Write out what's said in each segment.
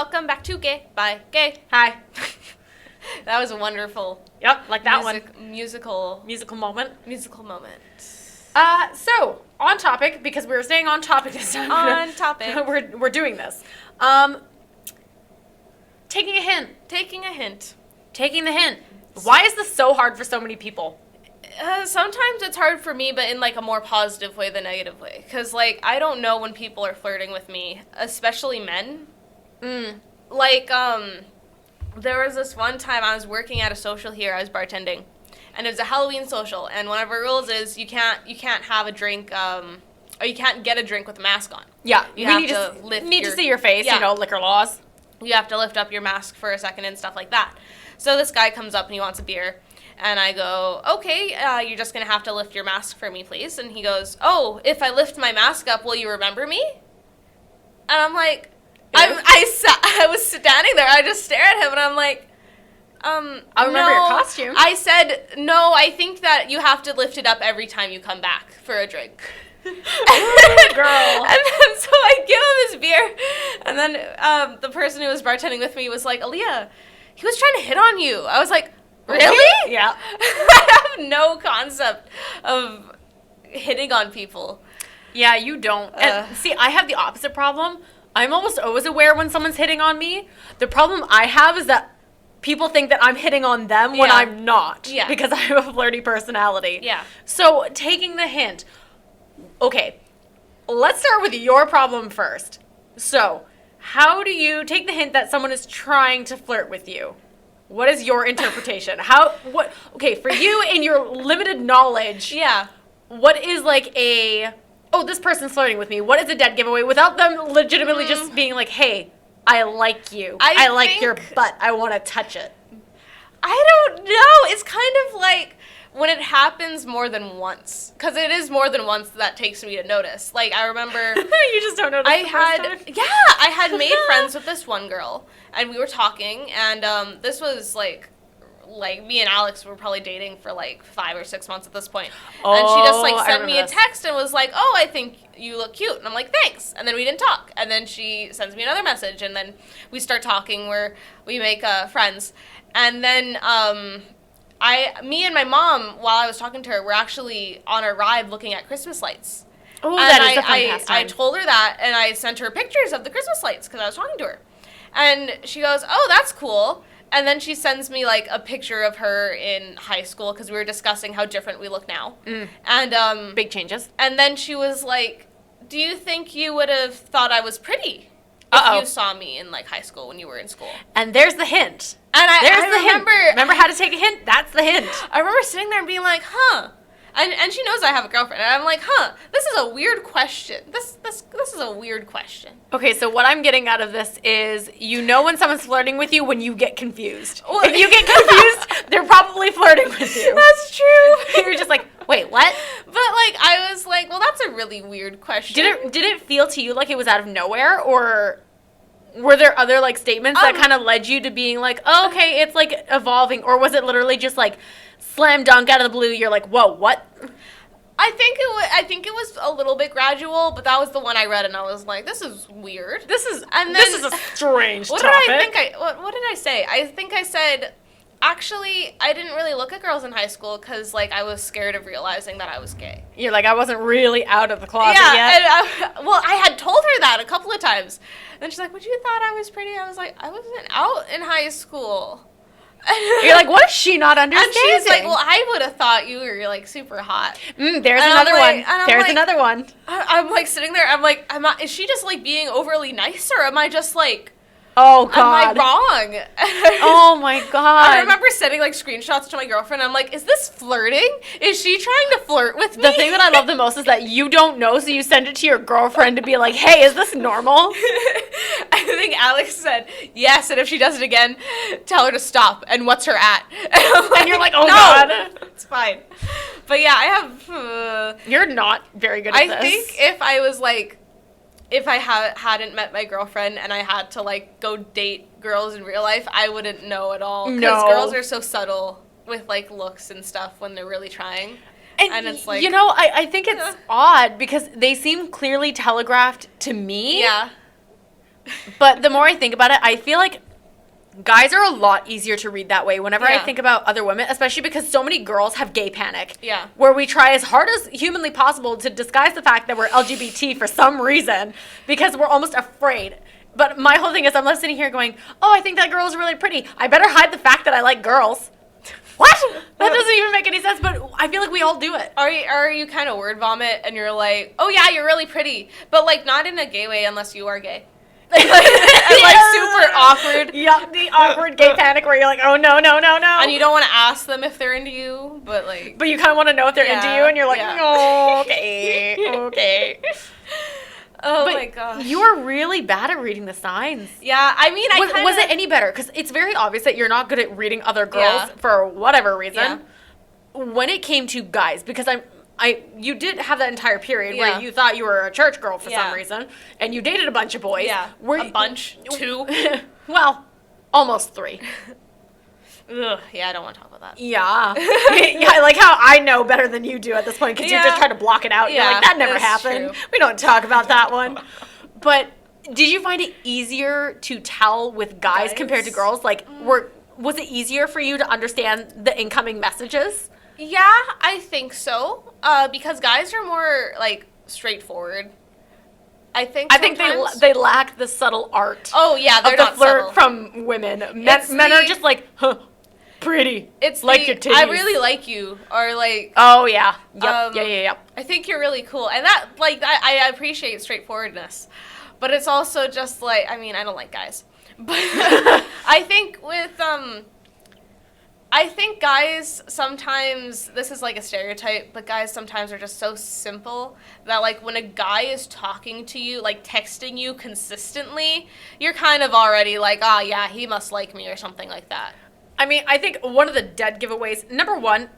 welcome back to Gay by Gay. Hi. That was a wonderful Yep, like that musical moment. So, on topic, because we were staying on topic this time. On topic. We're doing this. Taking a hint. Taking Taking the hint. Why is this so hard for so many people? Sometimes it's hard for me, but in, like, a more positive way than negative way. Because, like, I don't know when people are flirting with me, especially men. Like, there was this one time I was working at a social here, I was bartending, and it was a Halloween social, and one of our rules is you can't have a drink, or you can't get a drink with a mask on. Yeah, you have to need to see your face, liquor laws. You have to lift up your mask for a second and stuff like that. So this guy comes up and he wants a beer, and I go, okay, you're just going to have to lift your mask for me, please. And he goes, oh, if I lift my mask up, will you remember me? And I'm like, I was standing there, I just stare at him, and I'm like, I remember your costume. I said, no, I think that you have to lift it up every time you come back for a drink. Oh, girl. And then so I give him his beer, and then the person who was bartending with me was like, Aaliyah, he was trying to hit on you. I was like, really? Yeah. I have no concept of hitting on people. Yeah, you don't. And see, I have the opposite problem. I'm almost always aware when someone's hitting on me. The problem I have is that people think that I'm hitting on them when I'm not. Yeah. Because I have a flirty personality. Yeah. So, taking the hint. Okay, let's start with your problem first. So, how do you take the hint that someone is trying to flirt with you? What is your interpretation? Okay, for you in your limited knowledge. Yeah. What is like this person's flirting with me. What is a dead giveaway without them legitimately just being like, hey, I like you. I like your butt. I want to touch it. I don't know. It's kind of like when it happens more than once. Because it is more than once that takes me to notice. Like, I remember... You just don't notice I had made friends with this one girl. And we were talking. And this was, like, me and Alex were probably dating for, like, 5 or 6 months at this point. Oh, and she just, like, sent me a this. text and was like, oh, I think you look cute. And I'm like, thanks. And then we didn't talk. And then she sends me another message. And then we start talking where we make friends. And then me and my mom, while I was talking to her, were actually on a ride looking at Christmas lights. Oh, that is a fun pastime. I told her that, and I sent her pictures of the Christmas lights because I was talking to her. And she goes, oh, that's cool. And then she sends me, like, a picture of her in high school because we were discussing how different we look now. And big changes. And then she was like, do you think you would have thought I was pretty if you saw me in, like, high school when you were in school? And there's the hint. And I remember how to take a hint? That's the hint. I remember sitting there and being like, huh. And she knows I have a girlfriend. And I'm like, huh, this is a weird question. This is a weird question. Okay, so what I'm getting out of this is you know when someone's flirting with you when you get confused. If you get confused, they're probably flirting with you. That's true. You're just like, wait, what? But, like, I was like, well, that's a really weird question. Did it feel to you like it was out of nowhere, or were there other, like, statements that kind of led you to being like, oh, okay, it's, like, evolving, or was it literally just, like, slam dunk out of the blue, you're like, whoa, what? I think it was a little bit gradual, but that was the one I read, and I was like, this is weird. This is a strange topic. What did I say? I think I said, actually, I didn't really look at girls in high school because, like, I was scared of realizing that I was gay. You're like, I wasn't really out of the closet yet. And I had told her that a couple of times. And then she's like, but you thought I was pretty? I was like, I wasn't out in high school. You're like, what is she not understanding? And she's like, well, I would have thought you were, like, super hot. There's another one. There's another one. I'm, like, sitting there. I'm like, is she just, like, being overly nice, or am I just, like... Oh, God. Am I wrong? Oh, my God. I remember sending, like, screenshots to my girlfriend. I'm like, is this flirting? Is she trying to flirt with me? The thing that I love the most is that you don't know, so you send it to your girlfriend to be like, hey, is this normal? I think Alex said, yes, and if she does it again, tell her to stop, and what's her at? And you're like, oh, no, God. It's fine. But, yeah, I have... You're not very good at this. I think if I was, like... If I hadn't met my girlfriend and I had to, like, go date girls in real life, I wouldn't know at all. Because girls are so subtle with, like, looks and stuff when they're really trying. And it's like... You know, I think it's odd because they seem clearly telegraphed to me. Yeah. But the more I think about it, I feel like guys are a lot easier to read that way whenever I Yeah. think about other women, especially because so many girls have gay panic. Yeah. Where we try as hard as humanly possible to disguise the fact that we're LGBT for some reason because we're almost afraid. But my whole thing is I'm sitting here going, oh, I think that girl is really pretty. I better hide the fact that I like girls. What? That doesn't even make any sense, but I feel like we all do it. Are you kind of word vomit and you're like, oh yeah, you're really pretty, but like not in a gay way unless you are gay. And like super awkward. Yup, the awkward gay panic where you're like, oh no, no, no, no. And you don't want to ask them if they're into you, but you kind of want to know if they're into you, and you're like, yeah. oh, okay, okay. Oh But my gosh. you are really bad at reading the signs. Yeah, I mean, Was it any better? Because it's very obvious that you're not good at reading other girls Yeah. for whatever reason. Yeah. When it came to guys, because you did have that entire period Yeah. where you thought you were a church girl for Yeah. some reason, and you dated a bunch of boys. Yeah, a bunch, 2. Well, almost 3. Ugh, yeah, I don't want to talk about that. Yeah. Yeah, I like how I know better than you do at this point because you Yeah. just try to block it out. You're Yeah, like, that never that's happened. true. We don't talk about that one. But did you find it easier to tell with guys compared to Guys? girls? Like, was it easier for you to understand the incoming messages? Yeah, I think so. Because guys are more like straightforward. I think sometimes- they lack the subtle art Oh yeah, they're of the not flirt subtle. from women. Men It's are the- just like, huh, pretty. It's like the, your titties. I really like you, or like Oh yeah. Yep. Um, Yeah. I think you're really cool, and that like I appreciate straightforwardness, but it's also just like I mean I don't like guys, but I think with I think guys sometimes, this is like a stereotype, but guys sometimes are just so simple that like when a guy is talking to you, like texting you consistently, you're kind of already like, ah, yeah, he must like me or something like that. I mean, I think one of the dead giveaways, number one,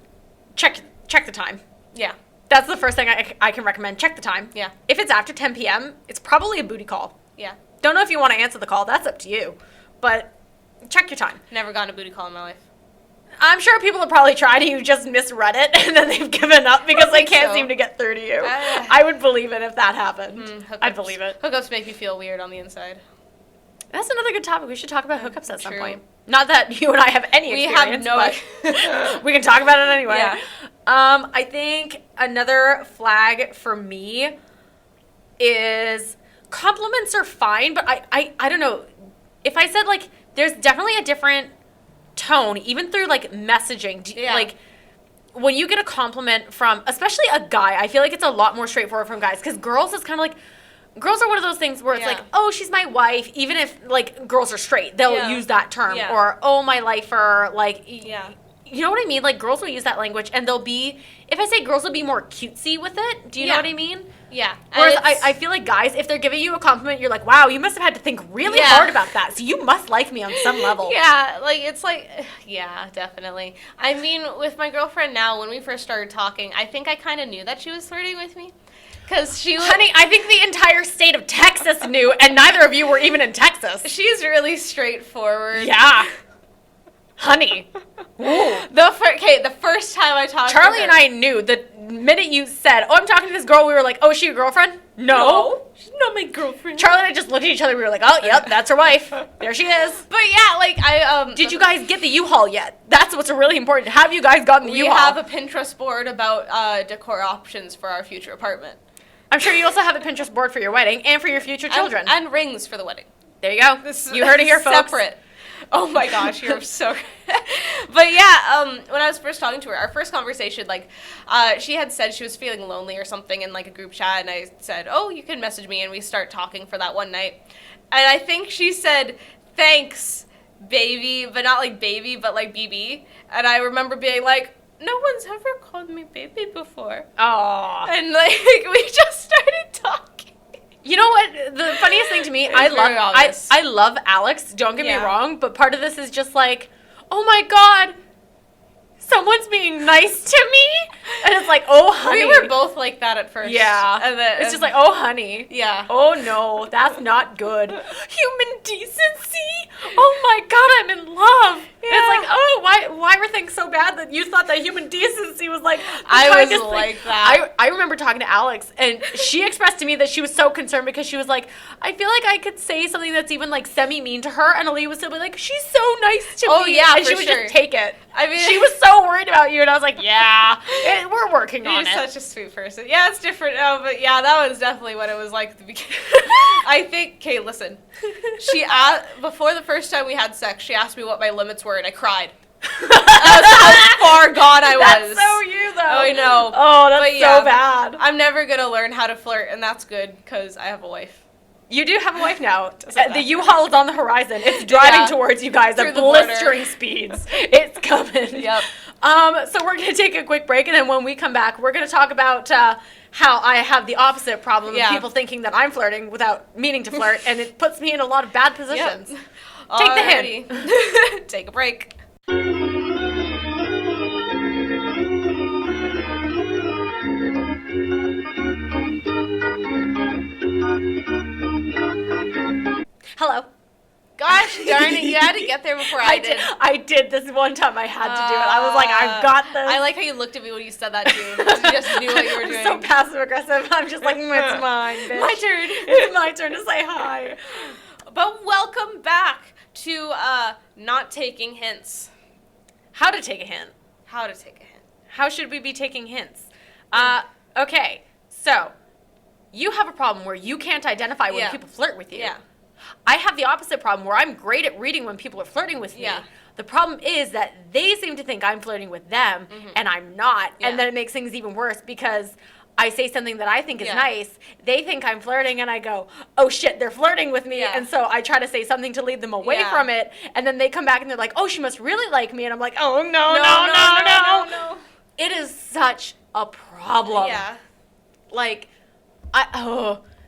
check the time. Yeah. That's the first thing I can recommend. Check the time. Yeah. If it's after 10 p.m., it's probably a booty call. Yeah. Don't know if you want to answer the call. That's up to you. But check your time. Never gotten a booty call in my life. I'm sure people have probably tried and you just misread it and then they've given up because they can't so. seem to get through to you. I would believe it if that happened. I'd believe it. Hookups make me feel weird on the inside. That's another good topic. We should talk about hookups at some True. point. Not that you and I have any We experience, have but we can talk about it anyway. Yeah. I think another flag for me is compliments are fine, but I don't know. If I said, like, there's definitely a different tone, even through, like, messaging. Yeah. Like, when you get a compliment from, especially a guy, I feel like it's a lot more straightforward from guys. Because girls is kind of like, girls are one of those things where it's Yeah. like, oh, she's my wife. Even if, like, girls are straight, they'll Yeah. use that term. Yeah. Or, oh, my lifer. Like, Yeah. you know what I mean? Like, girls will use that language. And they'll be, if I say girls will be more cutesy with it, do you know Yeah. what I mean? Yeah. Whereas And it's- I feel like guys, if they're giving you a compliment, you're like, wow, you must have had to think really Yeah. hard about that. So you must like me on some level. Yeah, like it's like, yeah, definitely. I mean, with my girlfriend now, when we first started talking, I think I kind of knew that she was flirting with me, because she was. Honey, I think the entire state of Texas knew, and neither of you were even in Texas. She's really straightforward. Yeah. Honey. Ooh. The first time I talked Charlie to her, and I knew the minute you said, oh, I'm talking to this girl, we were like, oh, is she your girlfriend? No. she's not my girlfriend. Charlie and I just looked at each other, we were like, oh, yep, that's her wife. There she is. But yeah, like Did you guys get the U-Haul yet? That's what's really important. Have you guys gotten the We U-Haul? have a Pinterest board about decor options for our future apartment. I'm sure you also have a Pinterest board for your wedding and for your future children. And rings for the wedding. There you go. You heard it here, folks. Separate. Oh my gosh, you're so. But yeah, when I was first talking to her, our first conversation, like, she had said she was feeling lonely or something in like a group chat, and I said, "Oh, you can message me," and we start talking for that one night. And I think she said, "Thanks, baby," but not like baby, but like BB. And I remember being like, "No one's ever called me baby before," Aw. and like we just started talking. You know what? The funniest thing to me, It's very obvious. I love Alex, don't get me Yeah. wrong, but part of this is just like, oh my god, someone's being nice to me? And it's like, oh, honey. We were both like that at first. Yeah. And then, it's just like, oh, honey. Yeah. Oh, no, that's not good. Human decency? Oh, my God, I'm in love. Yeah. It's like, oh, why were things so bad that you thought that human decency was like I was like that. I remember talking to Alex, and she expressed to me that she was so concerned because she was like, I feel like I could say something that's even like semi-mean to her, and Aaliyah would still be like, she's so nice to me. Oh, yeah, and for she would sure. just take it. I mean, she was so worried about you, and I was like, yeah, we're working on it. You're such a sweet person. Yeah, it's different. But yeah, that was definitely what it was like at the beginning. I think, okay, listen. She asked, before the first time we had sex, she asked me what my limits were, and I cried. That's how far gone I was. That's so you, though. Oh, I know. Oh, that's so bad. I'm never going to learn how to flirt, and that's good, because I have a wife. You do have a wife now. The U-Haul is on the horizon. It's driving towards you guys at blistering speeds. It's coming. Yep. So we're going to take a quick break, and then when we come back, we're going to talk about how I have the opposite problem of people thinking that I'm flirting without meaning to flirt, and it puts me in a lot of bad positions. Yep. Take the hint. Take a break. Hello. Gosh darn it, you had to get there before I did. I did. This one time I had to do it. I was like, I've got this. I like how you looked at me when you said that, too. You just knew what you were doing. So passive-aggressive. I'm just like, it's mine, bitch. My turn. It's my turn to say hi. But welcome back to not taking hints. How to take a hint. How to take a hint. How should we be taking hints? Okay, so you have a problem where you can't identify when people flirt with you. Yeah. I have the opposite problem where I'm great at reading when people are flirting with me. Yeah. The problem is that they seem to think I'm flirting with them, and I'm not. Yeah. And then it makes things even worse because I say something that I think is nice. They think I'm flirting, and I go, oh, shit, they're flirting with me. Yeah. And so I try to say something to lead them away from it. And then they come back, and they're like, oh, she must really like me. And I'm like, oh, no. It is such a problem. Yeah. Like,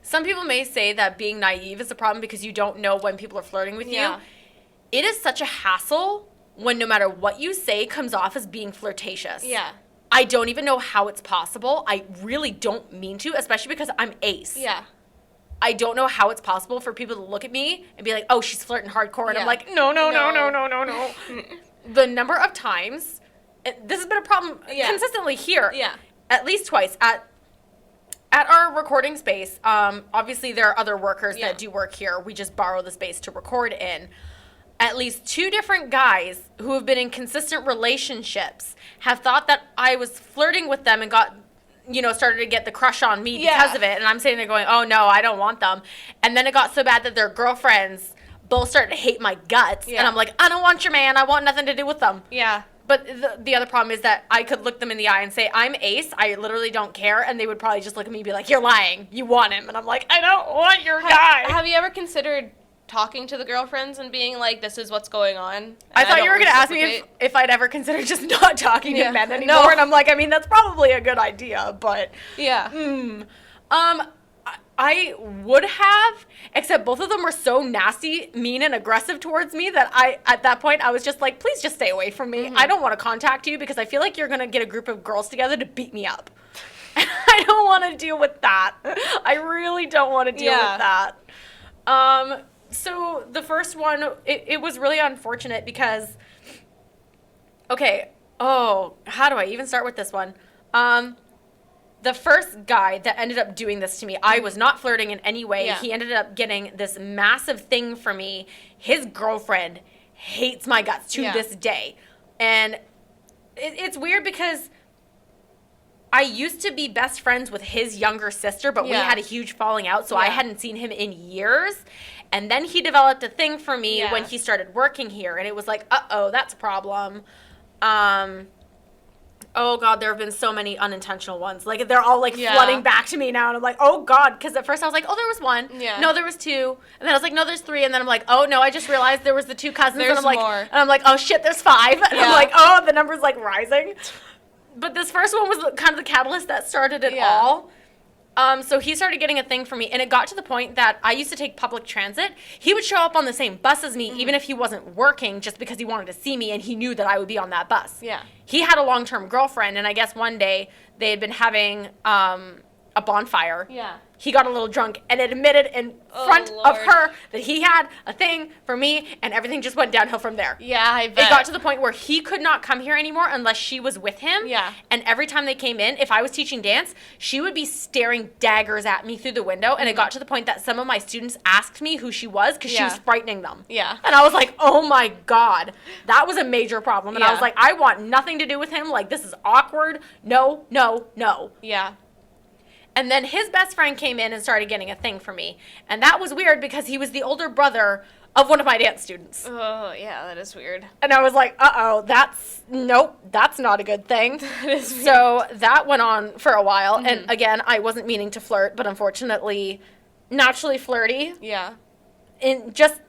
some people may say that being naive is a problem because you don't know when people are flirting with you. It is such a hassle when no matter what you say comes off as being flirtatious. Yeah. I don't even know how it's possible. I really don't mean to, especially because I'm ace. Yeah. I don't know how it's possible for people to look at me and be like, oh, she's flirting hardcore. And I'm like, no. The number of times, this has been a problem consistently here. Yeah. At least twice. At our recording space, obviously there are other workers that do work here. We just borrow the space to record in. At least 2 different guys who have been in consistent relationships have thought that I was flirting with them and started to get the crush on me because of it. And I'm sitting there going, oh, no, I don't want them. And then it got so bad that their girlfriends both started to hate my guts. Yeah. And I'm like, I don't want your man. I want nothing to do with them. Yeah. But the other problem is that I could look them in the eye and say, I'm ace. I literally don't care. And they would probably just look at me and be like, you're lying. You want him. And I'm like, I don't want your guy. Have you ever considered talking to the girlfriends and being like, this is what's going on? I thought you were going to ask me if I'd ever considered just not talking to men anymore. No. And I'm like, I mean, that's probably a good idea. But I would have, except both of them were so nasty, mean, and aggressive towards me that at that point, I was just like, please just stay away from me. I don't want to contact you because I feel like you're going to get a group of girls together to beat me up. I don't want to deal with that. I really don't want to deal with that. So the first one, it was really unfortunate because, how do I even start with this one? The first guy that ended up doing this to me, I was not flirting in any way. Yeah. He ended up getting this massive thing for me. His girlfriend hates my guts to this day. And it's weird because I used to be best friends with his younger sister, but we had a huge falling out, so I hadn't seen him in years. And then he developed a thing for me when he started working here, and it was like, uh-oh, that's a problem. Oh, God, there have been so many unintentional ones. Like, they're all, flooding back to me now. And I'm like, oh, God. Because at first I was like, oh, there was 1. Yeah. No, there was 2. And then I was like, no, there's 3. And then I'm like, oh, no, I just realized there was the 2 cousins. There's and I'm more. And I'm like, oh, shit, there's 5. And I'm like, oh, the number's, rising. But this first one was kind of the catalyst that started it all. So he started getting a thing for me, and it got to the point that I used to take public transit. He would show up on the same bus as me, even if he wasn't working, just because he wanted to see me, and he knew that I would be on that bus. Yeah. He had a long-term girlfriend, and I guess one day they had been having a bonfire. Yeah. He got a little drunk and admitted in front of Lord. her that he had a thing for me, and everything just went downhill from there. Yeah, I bet. It got to the point where he could not come here anymore unless she was with him. Yeah. And every time they came in, if I was teaching dance, she would be staring daggers at me through the window. And it got to the point that some of my students asked me who she was because she was frightening them. Yeah. And I was like, oh my God, that was a major problem. And I Yeah. was like, I want nothing to do with him. Like, this is awkward. No, no, no. Yeah. And then his best friend came in and started getting a thing for me. And that was weird because he was the older brother of one of my dance students. Oh, yeah, that is weird. And I was like, nope, that's not a good thing. So that went on for a while. Mm-hmm. And again, I wasn't meaning to flirt, but unfortunately, naturally flirty. Yeah. And just,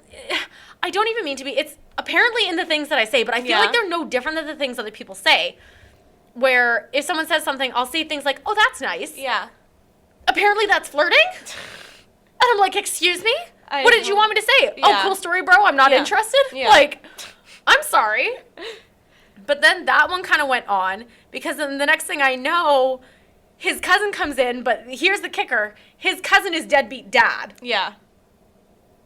I don't even mean to be. It's apparently in the things that I say, but I feel like they're no different than the things other people say. Where if someone says something, I'll say things like, oh, that's nice. Yeah. Apparently that's flirting. And I'm like, excuse me? What did you want me to say? Yeah. Oh, cool story, bro. I'm not interested. Yeah. Like, I'm sorry. But then that one kind of went on because then the next thing I know, his cousin comes in, but here's the kicker. His cousin is deadbeat dad. Yeah.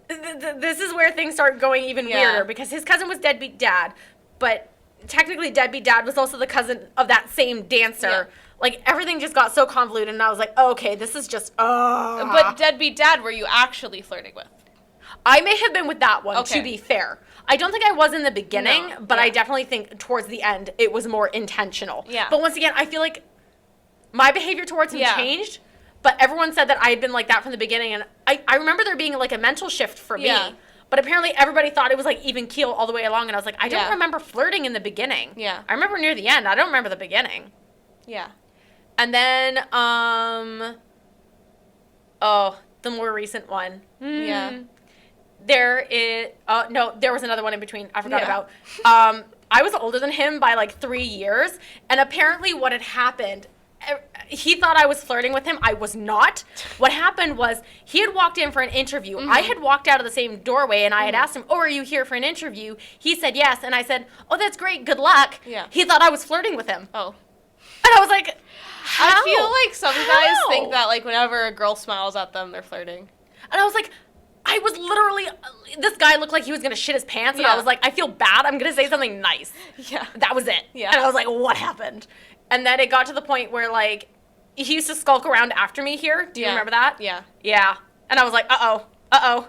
This is where things start going even weirder because his cousin was deadbeat dad, but technically deadbeat dad was also the cousin of that same dancer. Yeah. Like, everything just got so convoluted, and I was like, oh, okay, this is just, But deadbeat dad, were you actually flirting with? I may have been with that one, Okay. to be fair. I don't think I was in the beginning, No. but Yeah. I definitely think towards the end it was more intentional. Yeah. But once again, I feel like my behavior towards him Yeah. changed, but everyone said that I had been like that from the beginning, and I remember there being like a mental shift for Yeah. me. But apparently everybody thought it was like even keel all the way along, and I was like, I don't Yeah. remember flirting in the beginning. Yeah. I remember near the end. I don't remember the beginning. Yeah. And then, the more recent one. Yeah. There was another one in between I forgot Yeah. about. I was older than him by like 3 years, and apparently what had happened, he thought I was flirting with him. I was not. What happened was he had walked in for an interview. Mm-hmm. I had walked out of the same doorway, and I had asked him, oh, are you here for an interview? He said yes, and I said, oh, that's great, good luck. Yeah. He thought I was flirting with him. Oh. And I was like, how? I feel like some guys How? think that, like, whenever a girl smiles at them, they're flirting. And I was like, I was literally, this guy looked like he was going to shit his pants. And Yeah. I was like, I feel bad. I'm going to say something nice. Yeah. That was it. Yeah. And I was like, what happened? And then it got to the point where, like, he used to skulk around after me here. Do you Yeah. remember that? Yeah. Yeah. And I was like, uh-oh.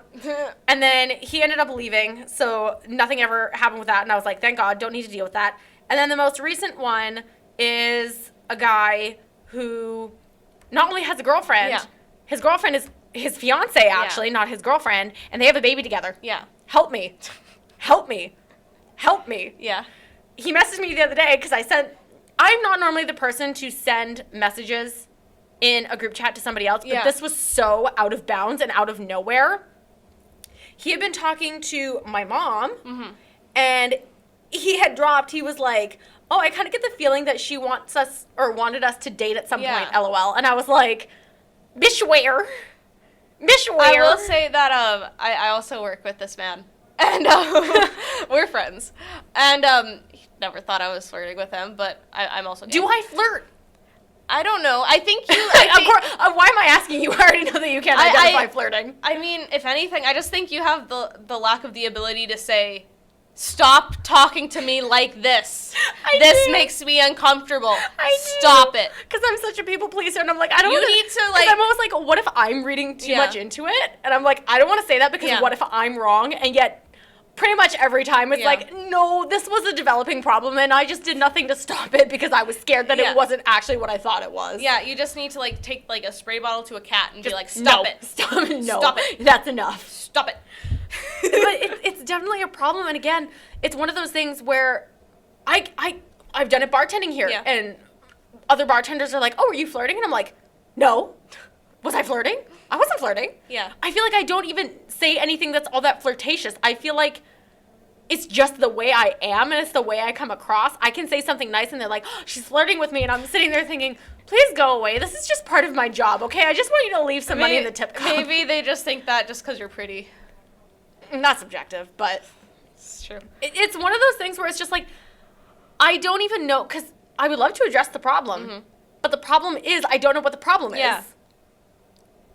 And then he ended up leaving. So nothing ever happened with that. And I was like, thank God, don't need to deal with that. And then the most recent one is a guy who not only has a girlfriend, Yeah. his girlfriend is his fiance, actually, not his girlfriend, and they have a baby together. Yeah. Help me. Help me. Help me. Yeah. He messaged me the other day because I'm not normally the person to send messages in a group chat to somebody else, but Yeah. this was so out of bounds and out of nowhere. He had been talking to my mom, and he had dropped, he was like, oh, I kind of get the feeling that she wants us or wanted us to date at some Yeah. point, LOL. And I was like, bish where? Bish I where? will say that I also work with this man, and we're friends. And he never thought I was flirting with him, but I'm also gay. Do I flirt? I don't know. I think you. Of course, why am I asking you? I already know that you can't identify flirting. I mean, if anything, I just think you have the lack of the ability to say, stop talking to me like this. This do. makes me uncomfortable. I do. Stop it. Because I'm such a people pleaser, and I'm like, I don't You wanna, need to, 'cause like- I'm almost like, what if I'm reading too Yeah. much into it? And I'm like, I don't want to say that because Yeah. what if I'm wrong? And yet, pretty much every time it's Yeah. like, no, this was a developing problem, and I just did nothing to stop it because I was scared that Yeah. it wasn't actually what I thought it was. Yeah, you just need to like take like a spray bottle to a cat and be like, No. stop it. Stop it. No. Stop it. That's enough. Stop it. But it's definitely a problem. And again, it's one of those things where I've done it bartending here, Yeah. and other bartenders are like, oh, are you flirting? And I'm like, no. Was I flirting? I wasn't flirting. Yeah. I feel like I don't even say anything that's all that flirtatious. I feel like it's just the way I am and it's the way I come across. I can say something nice and they're like, oh, she's flirting with me. And I'm sitting there thinking, please go away. This is just part of my job, okay? I just want you to leave some money in the tip cup. Maybe they just think that just because you're pretty. Not subjective, but It's true. it's one of those things where it's just like, I don't even know, because I would love to address the problem, but the problem is I don't know what the problem is.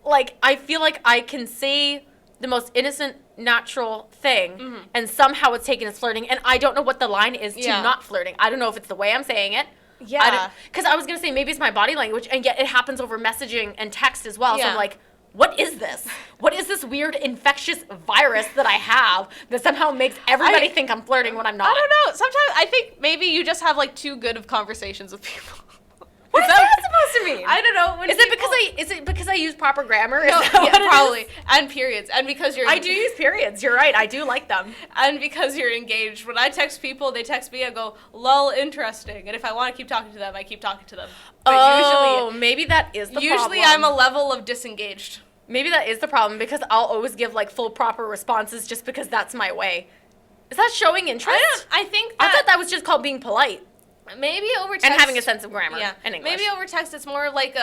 Like, I feel like I can say the most innocent, natural thing, and somehow it's taken as flirting, and I don't know what the line is to not flirting. I don't know if it's the way I'm saying it. Yeah. Because I was going to say maybe it's my body language, and yet it happens over messaging and text as well. So Yeah. I'm like, what is this? What is this weird infectious virus that I have that somehow makes everybody think I'm flirting when I'm not? I don't know. Sometimes I think maybe you just have like too good of conversations with people. What is that supposed to mean? I don't know. Is it because I use proper grammar? Is No, that what it probably. is? And periods. And because you're... I do use periods. You're right. I do like them. And because you're engaged. When I text people, they text me, I go, lol, interesting. And if I want to keep talking to them, I keep talking to them. But maybe that is the problem. Usually I'm a level of disengaged. Maybe that is the problem because I'll always give like full proper responses just because that's my way. Is that showing interest? I think I that... thought that was just called being polite. Maybe over text... And having a sense of grammar and English. Maybe over text it's more like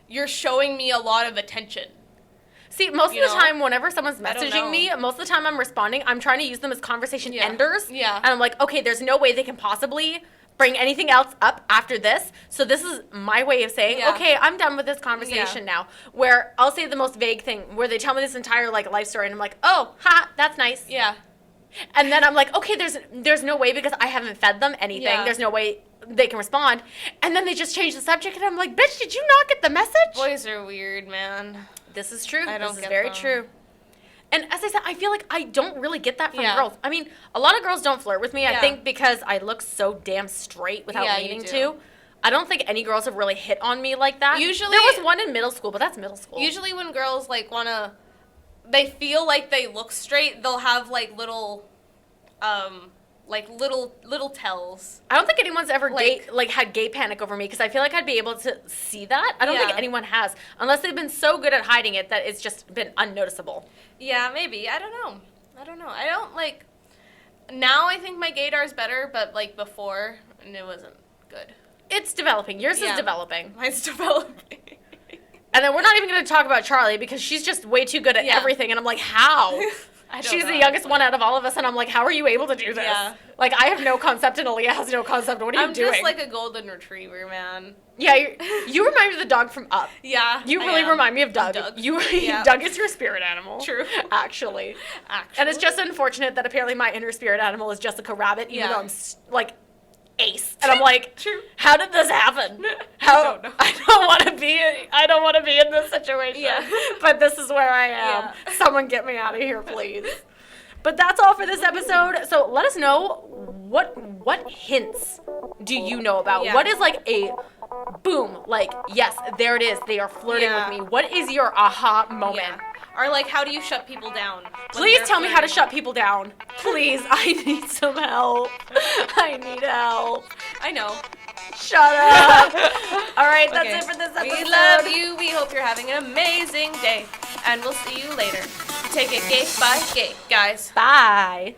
you're showing me a lot of attention. See, most of the time, whenever someone's I don't messaging me, most of the time I'm responding, I'm trying to use them as conversation enders. Yeah. And I'm like, okay, there's no way they can possibly bring anything else up after this. So this is my way of saying, okay, I'm done with this conversation now. Where I'll say the most vague thing, where they tell me this entire like life story, and I'm like, oh, ha, that's nice. Yeah. And then I'm like, okay, there's no way because I haven't fed them anything. Yeah. There's no way they can respond. And then they just change the subject, and I'm like, bitch, did you not get the message? Boys are weird, man. This is true. I don't This is get very them. true. And as I said, I feel like I don't really get that from Yeah. girls. I mean, a lot of girls don't flirt with me, I Yeah. think, because I look so damn straight without Yeah, you meaning do. to. I don't think any girls have really hit on me like that. Usually- there was one in middle school, but that's middle school. Usually when girls, like, they feel like they look straight, they'll have, like, little tells. I don't think anyone's ever Like- had gay panic over me because I feel like I'd be able to see that. I don't think Yeah. anyone has, unless they've been so good at hiding it that it's just been unnoticeable. Yeah, maybe. I don't know. I don't, like... Now I think my gaydar is better, but, like, before, and it wasn't good. It's developing. Yours is Yeah. developing. Mine's developing. And then we're not even going to talk about Charlie because she's just way too good at Yeah. everything. And I'm like, how? I don't She's know. the youngest one out of all of us. And I'm like, how are you able to do this? Yeah. Like, I have no concept and Aaliyah has no concept. What are you I'm doing? just like a golden retriever, man. Yeah, you remind me of the dog from Up. Yeah. You I really am. remind me of Doug. Doug. Yeah. Doug is your spirit animal. True. Actually. And it's just unfortunate that apparently my inner spirit animal is Jessica Rabbit, even though I'm like ace. And I'm like, True. how did this happen? I don't know. I don't want to be in this situation. Yeah. But this is where I am. Yeah. Someone get me out of here, please. But that's all for this episode. So let us know what hints do you know about? Yeah. What is like a boom, like, yes, there it is. They are flirting Yeah. with me. What is your aha moment? Yeah. Or, like, how do you shut people down? when Please they're tell me how to flirting? shut people down. Please, I need some help. I need help. I know. Shut up. All right, that's Okay. it for this episode. We love you. We hope you're having an amazing day. And we'll see you later. Take it gay by gay, guys. Bye.